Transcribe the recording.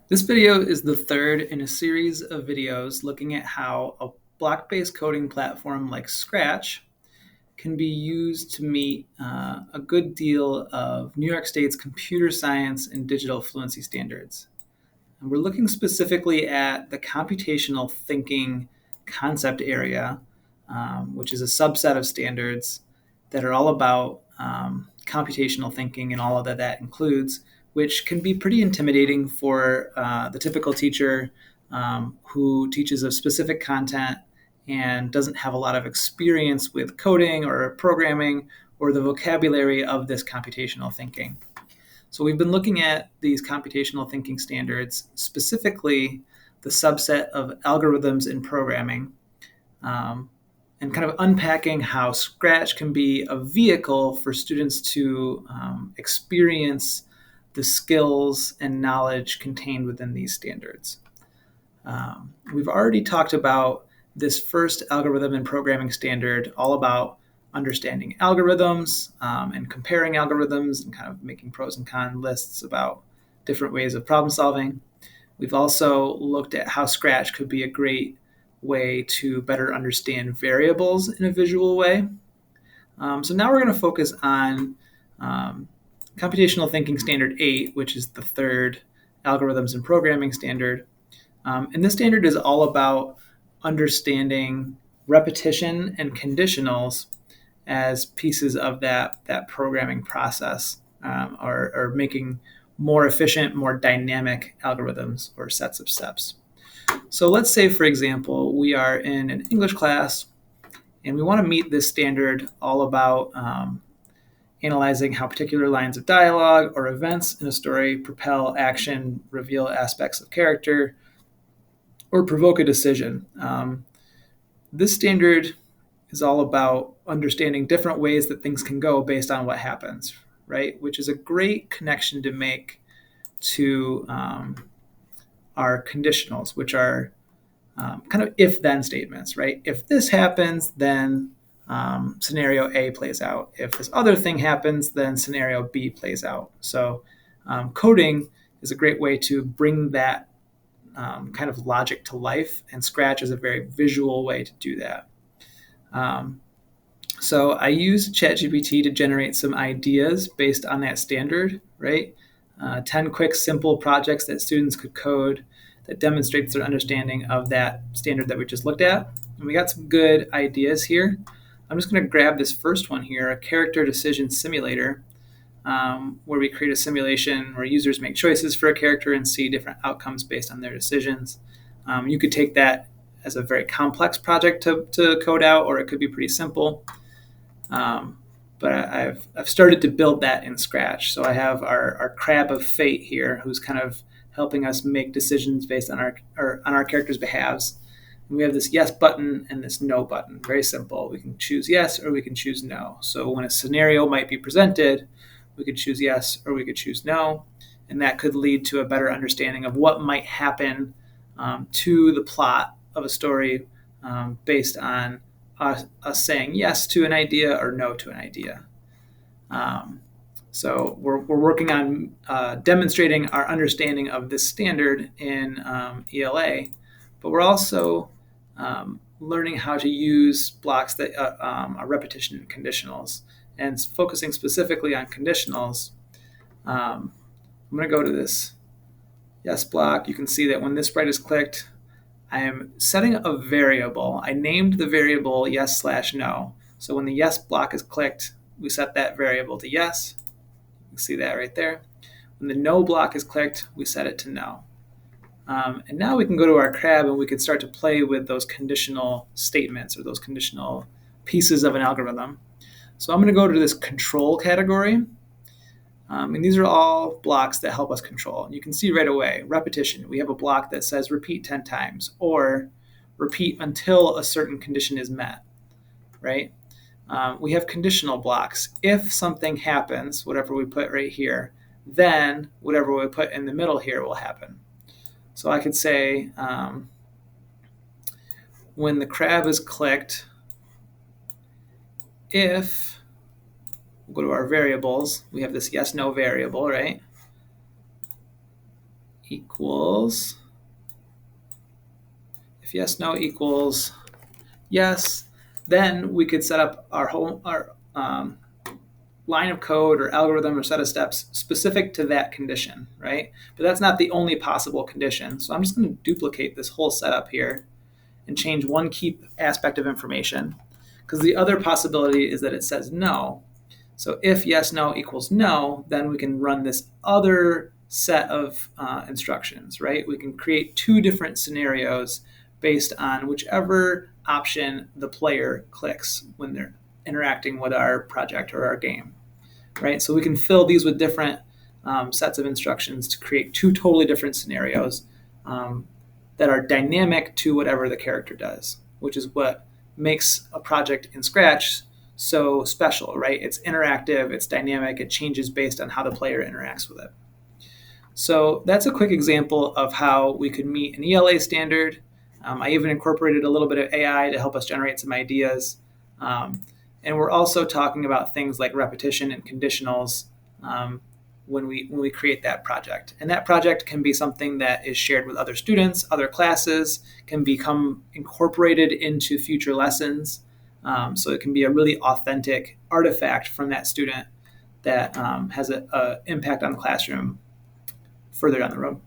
This video is the third in a series of videos looking at how a block-based coding platform like Scratch can be used to meet a good deal of New York State's computer science and digital fluency standards. And we're looking specifically at the computational thinking concept area, which is a subset of standards that are all about computational thinking and all of that includes, which can be pretty intimidating for the typical teacher who teaches a specific content and doesn't have a lot of experience with coding or programming or the vocabulary of this computational thinking. So we've been looking at these computational thinking standards, specifically the subset of algorithms in programming, and kind of unpacking how Scratch can be a vehicle for students to experience the skills and knowledge contained within these standards. We've already talked about this first algorithm and programming standard, all about understanding algorithms and comparing algorithms and kind of making pros and cons lists about different ways of problem solving. We've also looked at how Scratch could be a great way to better understand variables in a visual way. So now we're going to focus on Computational Thinking Standard 8, which is the third algorithms and programming standard. And this standard is all about understanding repetition and conditionals as pieces of that programming process, or making more efficient, more dynamic algorithms or sets of steps. So let's say, for example, we are in an English class and we want to meet this standard all about analyzing how particular lines of dialogue or events in a story propel action, reveal aspects of character, or provoke a decision. This standard is all about understanding different ways that things can go based on what happens, right? Which is a great connection to make to our conditionals, which are kind of if-then statements, right? If this happens, then scenario A plays out. If this other thing happens, then scenario B plays out. So coding is a great way to bring that kind of logic to life, and Scratch is a very visual way to do that. So I used ChatGPT to generate some ideas based on that standard, right? 10 quick, simple projects that students could code that demonstrates their understanding of that standard that we just looked at. And we got some good ideas here. I'm just going to grab this first one here, a character decision simulator, where we create a simulation where users make choices for a character and see different outcomes based on their decisions. You could take that as a very complex project to code out, or it could be pretty simple. But I've started to build that in Scratch. So I have our crab of fate here, who's kind of helping us make decisions based on our characters' behalves. And we have this yes button and this no button. Very simple. We can choose yes or we can choose no. So when a scenario might be presented, we could choose yes or we could choose no. And that could lead to a better understanding of what might happen to the plot of a story based on us saying yes to an idea or no to an idea. So we're working on demonstrating our understanding of this standard in ELA, but we're also learning how to use blocks that are repetition and conditionals, and focusing specifically on conditionals. I'm going to go to this yes block. You can see that when this sprite is clicked, I am setting a variable. I named the variable yes/no. So when the yes block is clicked, we set that variable to yes. You can see that right there. When the no block is clicked, we set it to no. And now we can go to our crab and we can start to play with those conditional statements or those conditional pieces of an algorithm. So I'm going to go to this control category. And these are all blocks that help us control. And you can see right away, repetition. We have a block that says repeat 10 times or repeat until a certain condition is met, right? We have conditional blocks. If something happens, whatever we put right here, then whatever we put in the middle here will happen. So I could say when the crab is clicked, if, we'll go to our variables, we have this yes, no variable, right? equals, if yes, no equals yes, then we could set up our line of code or algorithm or set of steps specific to that condition, right? But that's not the only possible condition. So I'm just going to duplicate this whole setup here and change one key aspect of information, because the other possibility is that it says no. So if yes, no equals no, then we can run this other set of instructions, right? We can create two different scenarios based on whichever option the player clicks when they're interacting with our project or our game, right? So we can fill these with different sets of instructions to create two totally different scenarios that are dynamic to whatever the character does, which is what makes a project in Scratch so special, right? It's interactive, it's dynamic, it changes based on how the player interacts with it. So that's a quick example of how we could meet an ELA standard. I even incorporated a little bit of AI to help us generate some ideas. And we're also talking about things like repetition and conditionals when we create that project. And that project can be something that is shared with other students, other classes, can become incorporated into future lessons. So it can be a really authentic artifact from that student that has an impact on the classroom further down the road.